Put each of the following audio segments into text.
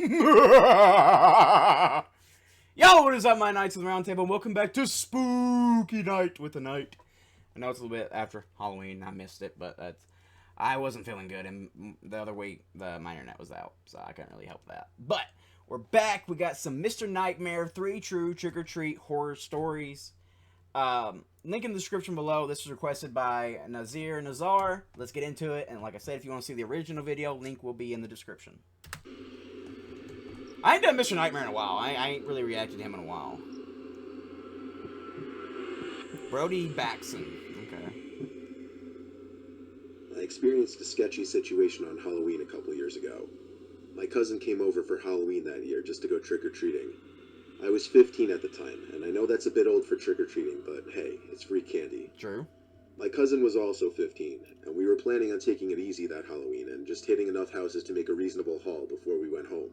Yo, what is up, my Knights of the Round Table? Welcome back to Spooky Night with the Night. I know it's a little bit after Halloween. I missed it, but I wasn't feeling good, and the other week my internet was out, so I couldn't really help that. But we're back. We got some Mr. Nightmare 3 True Trick or Treat horror stories. Link in the description below. This was requested by Nazar. Let's get into it. And like I said, if you want to see the original video, link will be in the description. I ain't done Mr. Nightmare in a while. I ain't really reacted to him in a while. Brody Baxon. Okay. I experienced a sketchy situation on Halloween a couple years ago. My cousin came over for Halloween that year just to go trick-or-treating. I was 15 at the time, and I know that's a bit old for trick-or-treating, but hey, it's free candy. True. My cousin was also 15, and we were planning on taking it easy that Halloween and just hitting enough houses to make a reasonable haul before we went home.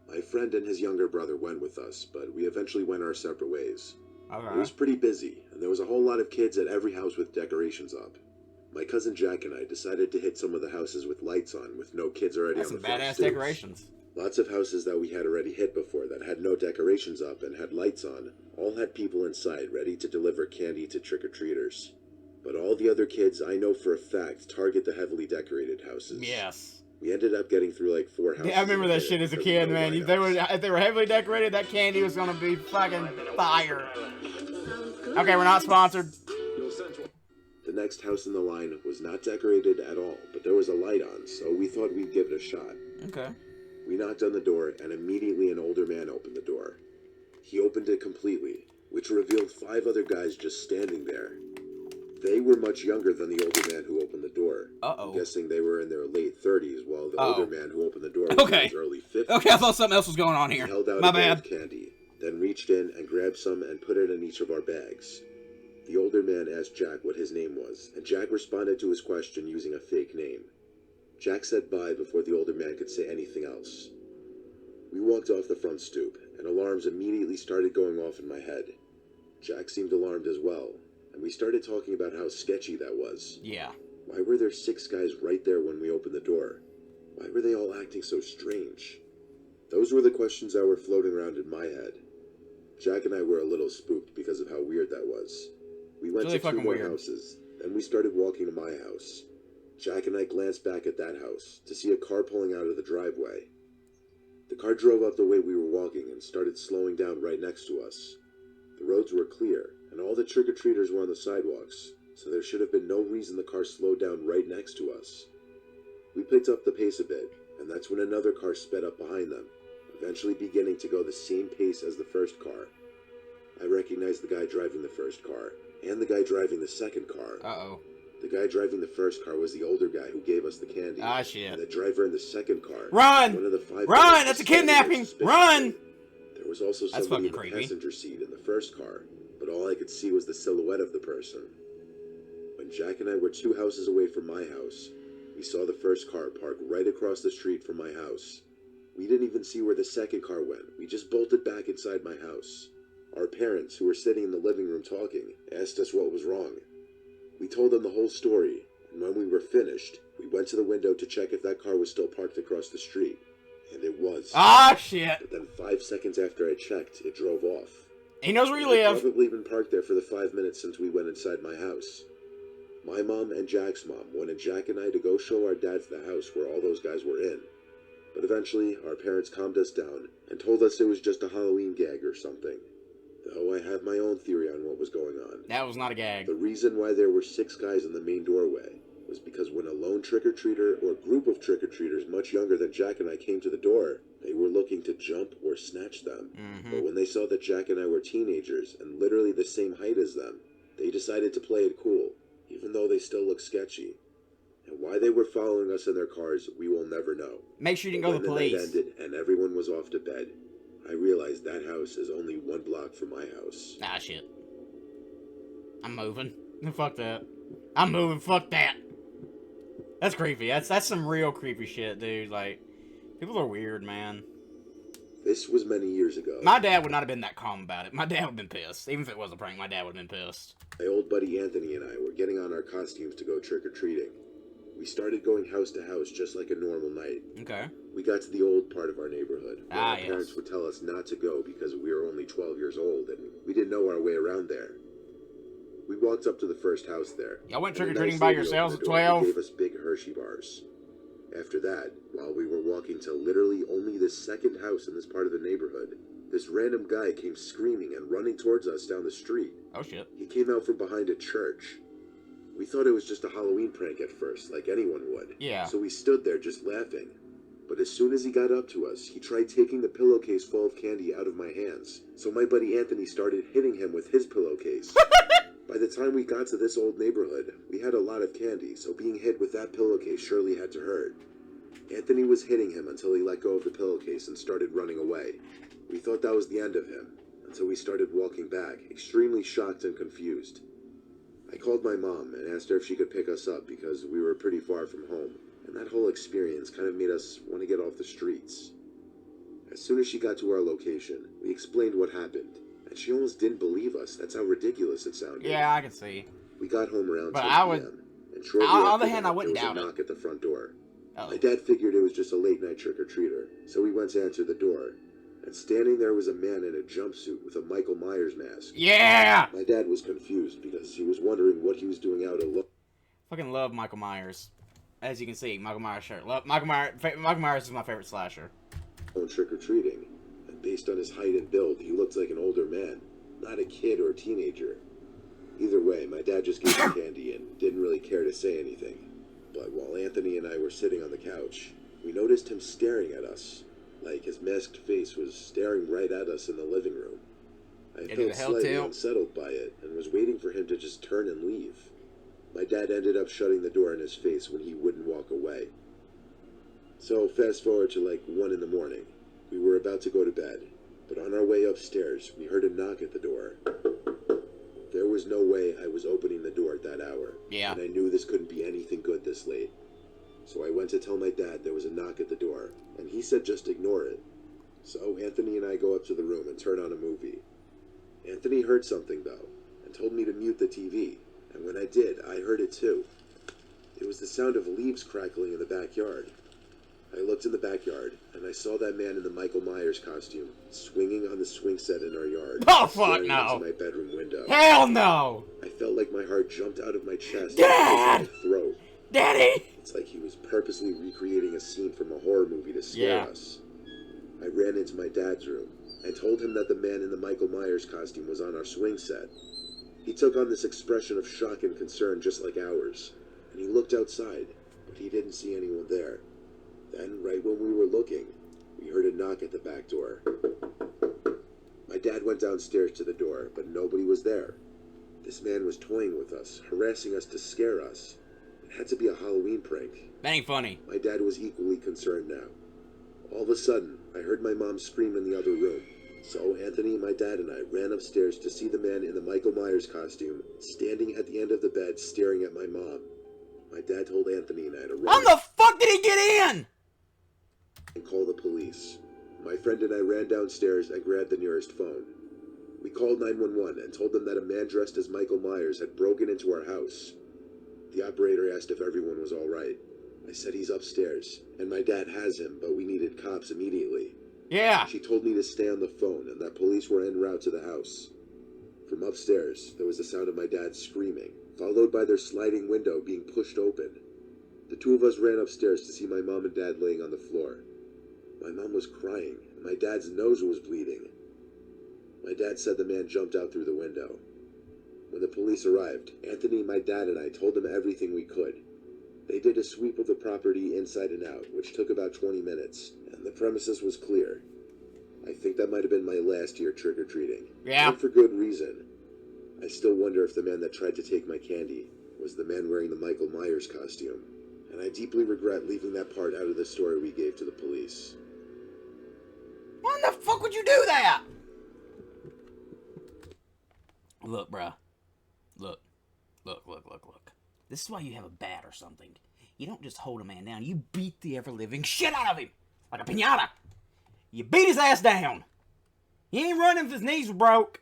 My friend and his younger brother went with us, but we eventually went our separate ways. Alright. It was pretty busy, and there was a whole lot of kids at every house with decorations up. My cousin Jack and I decided to hit some of the houses with lights on, with no kids already That's on the some front badass stoops. decorations. Lots of houses that we had already hit before that had no decorations up and had lights on, all had people inside ready to deliver candy to trick-or-treaters. But all the other kids, I know for a fact, target the heavily decorated houses. Yes. We ended up getting through like 4 houses. Yeah, I remember that shit as a kid, man. If they were heavily decorated, that candy was gonna be fucking fire. Okay, we're not sponsored. The next house in the line was not decorated at all, but there was a light on, so we thought we'd give it a shot. Okay. We knocked on the door, and immediately an older man opened the door. He opened it completely, which revealed 5 other guys just standing there. They were much younger than the older man who opened the door. Uh-oh. I'm guessing they were in their late 30s, while the older man who opened the door was in his early 50s. Okay, I thought something else was going on here. He held out My a bag bad. of candy, then reached in and grabbed some and put it in each of our bags. The older man asked Jack what his name was, and Jack responded to his question using a fake name. Jack said bye before the older man could say anything else. We walked off the front stoop, and alarms immediately started going off in my head. Jack seemed alarmed as well, and we started talking about how sketchy that was. Yeah. Why were there 6 guys right there when we opened the door? Why were they all acting so strange? Those were the questions that were floating around in my head. Jack and I were a little spooked because of how weird that was. We went Really to 2 fucking more weird. houses, then we started walking to my house. Jack and I glanced back at that house to see a car pulling out of the driveway. The car drove up the way we were walking and started slowing down right next to us. The roads were clear, and all the trick-or-treaters were on the sidewalks, so there should have been no reason the car slowed down right next to us. We picked up the pace a bit, and that's when another car sped up behind them, eventually beginning to go the same pace as the first car. I recognized the guy driving the first car, and the guy driving the second car. Uh-oh. The guy driving the first car was the older guy who gave us the candy. Ah, shit. And the driver in the second car. Run! One of the 5 Run! guys That's a standing there kidnapping! suspiciously. Run! There was also That's somebody in fucking the creepy. passenger seat in the first car, but all I could see was the silhouette of the person. When Jack and I were 2 houses away from my house, we saw the first car park right across the street from my house. We didn't even see where the second car went. We just bolted back inside my house. Our parents, who were sitting in the living room talking, asked us what was wrong. We told them the whole story, and when we were finished, we went to the window to check if that car was still parked across the street. And it was. Ah, shit. But then 5 seconds after I checked, it drove off. He knows where you It had live. probably been parked there for the 5 minutes since we went inside my house. My mom and Jack's mom wanted Jack and I to go show our dads the house where all those guys were in. But eventually, our parents calmed us down and told us it was just a Halloween gag or something. Though I have my own theory on what was going on. That was not a gag. The reason why there were 6 guys in the main doorway was because when a lone trick-or-treater or group of trick-or-treaters much younger than Jack and I came to the door, they were looking to jump or snatch them. But when they saw that Jack and I were teenagers and literally the same height as them, they decided to play it cool, even though they still looked sketchy. And why they were following us in their cars, we will never know. Make sure you didn't But go to the when the police. night ended and everyone was off to bed, I realized that house is only 1 block from my house. Ah, shit. I'm moving. Fuck that. I'm moving. Fuck that. That's creepy. That's some real creepy shit, dude. Like, people are weird, man. This was many years ago. My dad would not have been that calm about it. My dad would have been pissed. Even if it was a prank, my dad would have been pissed. My old buddy Anthony and I were getting on our costumes to go trick-or-treating. We started going house to house just like a normal night. Okay. We got to the old part of our neighborhood, where our Yes. parents would tell us not to go because we were only 12 years old and we didn't know our way around there. We walked up to the first house there. Y'all went and a trick-or-treating nice by lady yourselves opened at the door and 12? gave us big Hershey bars. After that, while we were walking to literally only the second house in this part of the neighborhood, this random guy came screaming and running towards us down the street. Oh, shit. He came out from behind a church. We thought it was just a Halloween prank at first, like anyone would. Yeah. So we stood there just laughing. But as soon as he got up to us, he tried taking the pillowcase full of candy out of my hands. So my buddy Anthony started hitting him with his pillowcase. By the time we got to this old neighborhood, we had a lot of candy, so being hit with that pillowcase surely had to hurt. Anthony was hitting him until he let go of the pillowcase and started running away. We thought that was the end of him, until we started walking back, extremely shocked and confused. I called my mom and asked her if she could pick us up because we were pretty far from home, and that whole experience kind of made us want to get off the streets. As soon as she got to our location, we explained what happened, and she almost didn't believe us. That's how ridiculous it sounded. Yeah, I can see. We got home around But 10 I would- p.m., and shortly On the after other hand, that, I wouldn't there was doubt a it. knock at the front door. Oh. My dad figured it was just a late-night trick-or-treater, so we went to answer the door, and standing there was a man in a jumpsuit with a Michael Myers mask. Yeah! My dad was confused because he was wondering what he was doing out alone Fucking love Michael Myers. As you can see, Michael Myers shirt. Love Michael Myers is my favorite slasher. trick-or-treating, and based on his height and build, he looked like an older man, not a kid or a teenager. Either way, my dad just gave me candy and didn't really care to say anything. But while Anthony and I were sitting on the couch, we noticed him staring at us, like his masked face was staring right at us in the living room. I Getting felt the hell slightly tail. unsettled by it and was waiting for him to just turn and leave. My dad ended up shutting the door in his face when he wouldn't walk away. So fast forward to like 1 in the morning. We were about to go to bed, but on our way upstairs, we heard a knock at the door. There was no way I was opening the door at that hour. Yeah. And I knew this couldn't be anything good this late. So I went to tell my dad there was a knock at the door, and he said just ignore it. So Anthony and I go up to the room and turn on a movie. Anthony heard something though, and told me to mute the TV, and when I did, I heard it too. It was the sound of leaves crackling in the backyard. I looked in the backyard, and I saw that man in the Michael Myers costume, swinging on the swing set in our yard. Oh, fuck staring no. into my bedroom window. Hell no! I felt like my heart jumped out of my chest Dad! and into my throat. Daddy! It's like he was purposely recreating a scene from a horror movie to scare Yeah. us. I ran into my dad's room and told him that the man in the Michael Myers costume was on our swing set. He took on this expression of shock and concern just like ours, and he looked outside, but he didn't see anyone there. Then, right when we were looking, we heard a knock at the back door. My dad went downstairs to the door, but nobody was there. This man was toying with us, harassing us to scare us. It had to be a Halloween prank. That ain't funny. My dad was equally concerned now. All of a sudden, I heard my mom scream in the other room. So Anthony, my dad, and I ran upstairs to see the man in the Michael Myers costume standing at the end of the bed staring at my mom. My dad told Anthony and I to How run the fuck did he get in? and call the police. My friend and I ran downstairs and grabbed the nearest phone. We called 911 and told them that a man dressed as Michael Myers had broken into our house. The operator asked if everyone was all right. I said he's upstairs, and my dad has him, but we needed cops immediately. Yeah. She told me to stay on the phone and that police were en route to the house. From upstairs, there was the sound of my dad screaming, followed by their sliding window being pushed open. The two of us ran upstairs to see my mom and dad laying on the floor. My mom was crying, and my dad's nose was bleeding. My dad said the man jumped out through the window. When the police arrived, Anthony, my dad, and I told them everything we could. They did a sweep of the property inside and out, which took about 20 minutes, and the premises was clear. I think that might have been my last year trick-or-treating. Yeah. And for good reason. I still wonder if the man that tried to take my candy was the man wearing the Michael Myers costume, and I deeply regret leaving that part out of the story we gave to the police. Why the fuck would you do that? Look, bruh. Look. Look. This is why you have a bat or something. You don't just hold a man down. You beat the ever-living shit out of him. Like a piñata. You beat his ass down. He ain't running if his knees were broke.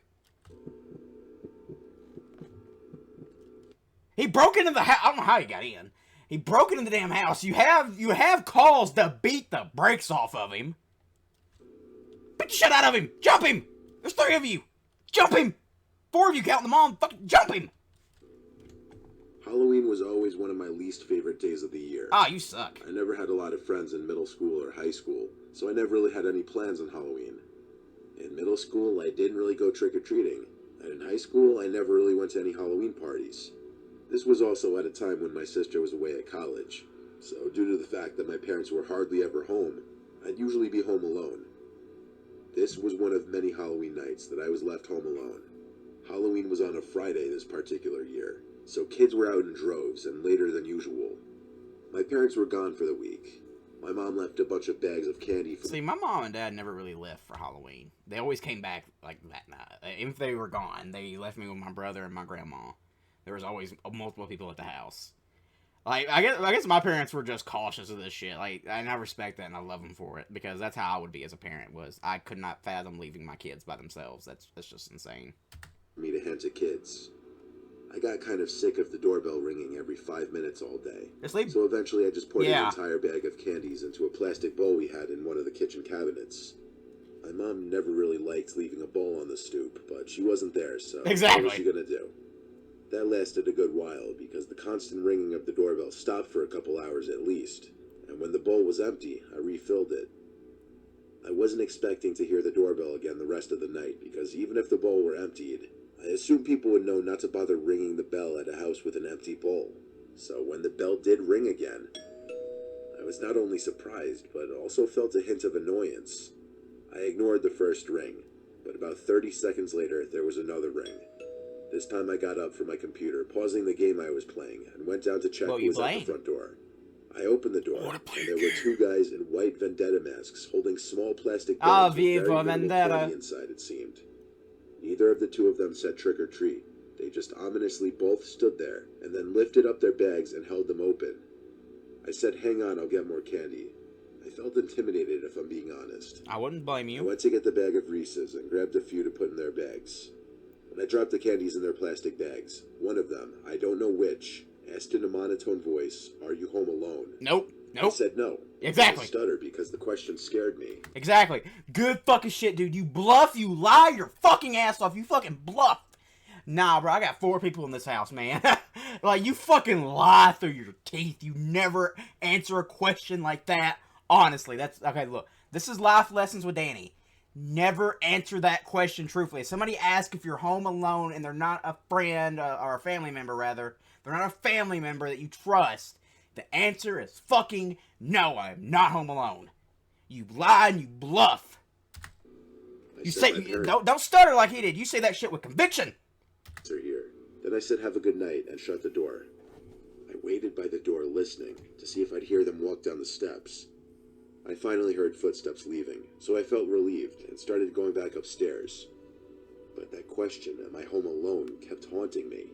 He broke into the house. I don't know how he got in. He broke into the damn house. You have cause to beat the brakes off of him. Beat the shit out of him. Jump him. There's 3 of you. Jump him. 4 of you counting the mom. Fucking jump him. Halloween was always one of my least favorite days of the year. Ah, you suck. I never had a lot of friends in middle school or high school, so I never really had any plans on Halloween. In middle school, I didn't really go trick-or-treating, and in high school, I never really went to any Halloween parties. This was also at a time when my sister was away at college, so due to the fact that my parents were hardly ever home, I'd usually be home alone. This was one of many Halloween nights that I was left home alone. Halloween was on a Friday this particular year, so kids were out in droves and later than usual. My parents were gone for the week. My mom left a bunch of bags of candy for... See, my mom and dad never really left for Halloween. They always came back like that night. Even if they were gone, they left me with my brother and my grandma. There was always multiple people at the house. Like, I guess my parents were just cautious of this shit. Like, and I respect that and I love them for it, because that's how I would be as a parent. Was I could not fathom leaving my kids by themselves. That's just insane. Me to hand to kids. I got kind of sick of the doorbell ringing every 5 minutes all day. So eventually I just poured an entire bag of candies into a plastic bowl we had in one of the kitchen cabinets. My mom never really liked leaving a bowl on the stoop, but she wasn't there, so what was she gonna do? That lasted a good while, because the constant ringing of the doorbell stopped for a couple hours at least, and when the bowl was empty, I refilled it. I wasn't expecting to hear the doorbell again the rest of the night, because even if the bowl were emptied, I assumed people would know not to bother ringing the bell at a house with an empty bowl. So when the bell did ring again, I was not only surprised, but also felt a hint of annoyance. I ignored the first ring, but about 30 seconds later, there was another ring. This time I got up from my computer, pausing the game I was playing, and went down to check who was at the front door. I opened the door, and there were 2 guys in white Vendetta masks holding small plastic bags with very little candy inside, it seemed. Neither of the 2 of them said trick or treat. They just ominously both stood there, and then lifted up their bags and held them open. I said, "Hang on, I'll get more candy." I felt intimidated, if I'm being honest. I wouldn't blame you. I went to get the bag of Reese's and grabbed a few to put in their bags. When I dropped the candies in their plastic bags, one of them, I don't know which, asked in a monotone voice, "Are you home alone?" Nope. I said no. Exactly. I stuttered because the question scared me. Exactly. Good fucking shit, dude. You bluff, you lie your fucking ass off. You fucking bluff. Nah, bro, I got 4 people in this house, man. Like, you fucking lie through your teeth. You never answer a question like that. Honestly, that's... Okay, look. This is life lessons with Danny. Never answer that question truthfully. If somebody asks if you're home alone and they're not a friend, or a family member, rather, they're not a family member that you trust, the answer is fucking no, I'm not home alone. You lie and you bluff. You say, don't stutter like he did. You say that shit with conviction. Here. Then I said have a good night and shut the door. I waited by the door listening to see if I'd hear them walk down the steps. I finally heard footsteps leaving, so I felt relieved and started going back upstairs. But that question, am I home alone, kept haunting me.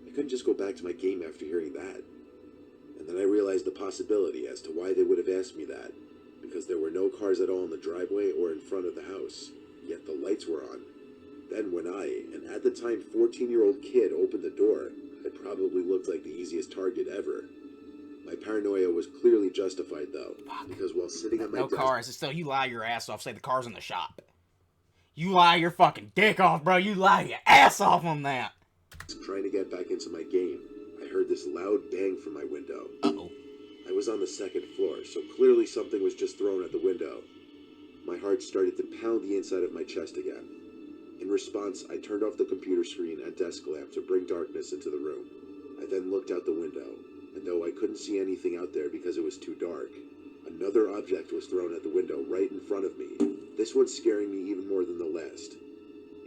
I couldn't just go back to my game after hearing that. And then I realized the possibility as to why they would have asked me that, because there were no cars at all in the driveway or in front of the house, yet the lights were on. Then when I, an at the time 14-year-old kid, opened the door, I probably looked like the easiest target ever. My paranoia was clearly justified, though, because while sitting at my desk... No cars, still, you lie your ass off, say the car's in the shop. You lie your fucking dick off, bro, you lie your ass off on that. Trying to get back into my game, I heard this loud bang from my window. Uh-oh. I was on the 2nd floor, so clearly something was just thrown at the window. My heart started to pound the inside of my chest again. In response, I turned off the computer screen and desk lamp to bring darkness into the room. I then looked out the window, and though I couldn't see anything out there because it was too dark, another object was thrown at the window right in front of me, this one scaring me even more than the last.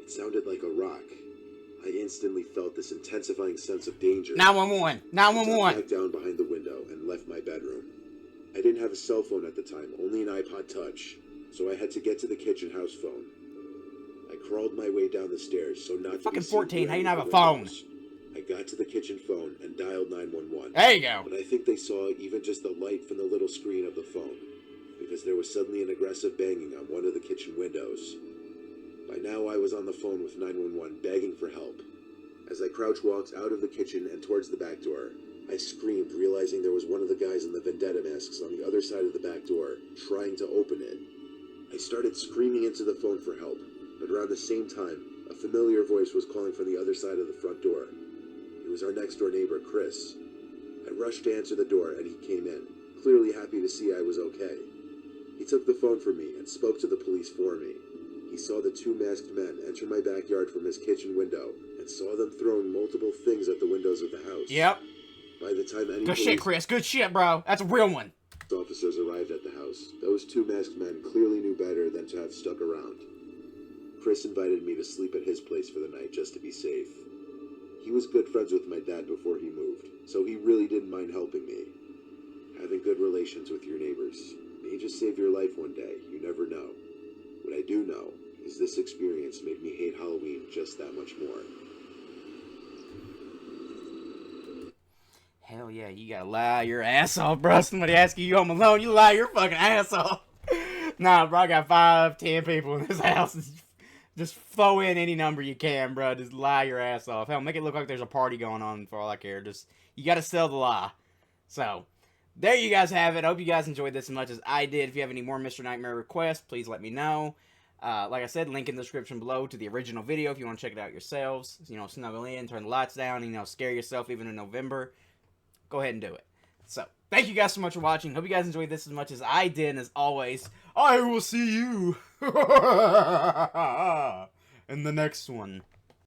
It sounded like a rock. I instantly felt this intensifying sense of danger. 911! 911! I back down behind the window and left my bedroom. I didn't have a cell phone at the time, only an iPod Touch, so I had to get to the kitchen house phone. I crawled my way down the stairs so not to fucking be seen 14, how you not have a windows. phone? I got to the kitchen phone and dialed 911. There you go. But I think they saw even just the light from the little screen of the phone, because there was suddenly an aggressive banging on one of the kitchen windows. By now I was on the phone with 911 begging for help. As I crouch walked out of the kitchen and towards the back door, I screamed, realizing there was one of the guys in the vendetta masks on the other side of the back door, trying to open it. I started screaming into the phone for help, but around the same time, a familiar voice was calling from the other side of the front door. It was our next-door neighbor, Chris. I rushed to answer the door, and he came in, clearly happy to see I was okay. He took the phone from me and spoke to the police for me. He saw the two masked men enter my backyard from his kitchen window and saw them throwing multiple things at the windows of the house. Yep. By the time any Good shit, Chris. Good shit, bro. That's a real one. officers arrived at the house, those two masked men clearly knew better than to have stuck around. Chris invited me to sleep at his place for the night just to be safe. He was good friends with my dad before he moved, so he really didn't mind helping me. Having good relations with your neighbors may just save your life one day, you never know. What I do know is this experience made me hate Halloween just that much more. Hell yeah, you gotta lie your ass off, bro. Somebody asking you home alone, you lie your fucking ass off. Nah, bro, I got 5, 10 people in this house. Just throw in any number you can, bro. Just lie your ass off. Hell, make it look like there's a party going on for all I care. Just, you gotta sell the lie. So, there you guys have it. I hope you guys enjoyed this as much as I did. If you have any more Mr. Nightmare requests, please let me know. Like I said, link in the description below to the original video if you want to check it out yourselves. You know, snuggle in, turn the lights down, you know, scare yourself even in November. Go ahead and do it. So, thank you guys so much for watching. Hope you guys enjoyed this as much as I did. And as always, I will see you in the next one.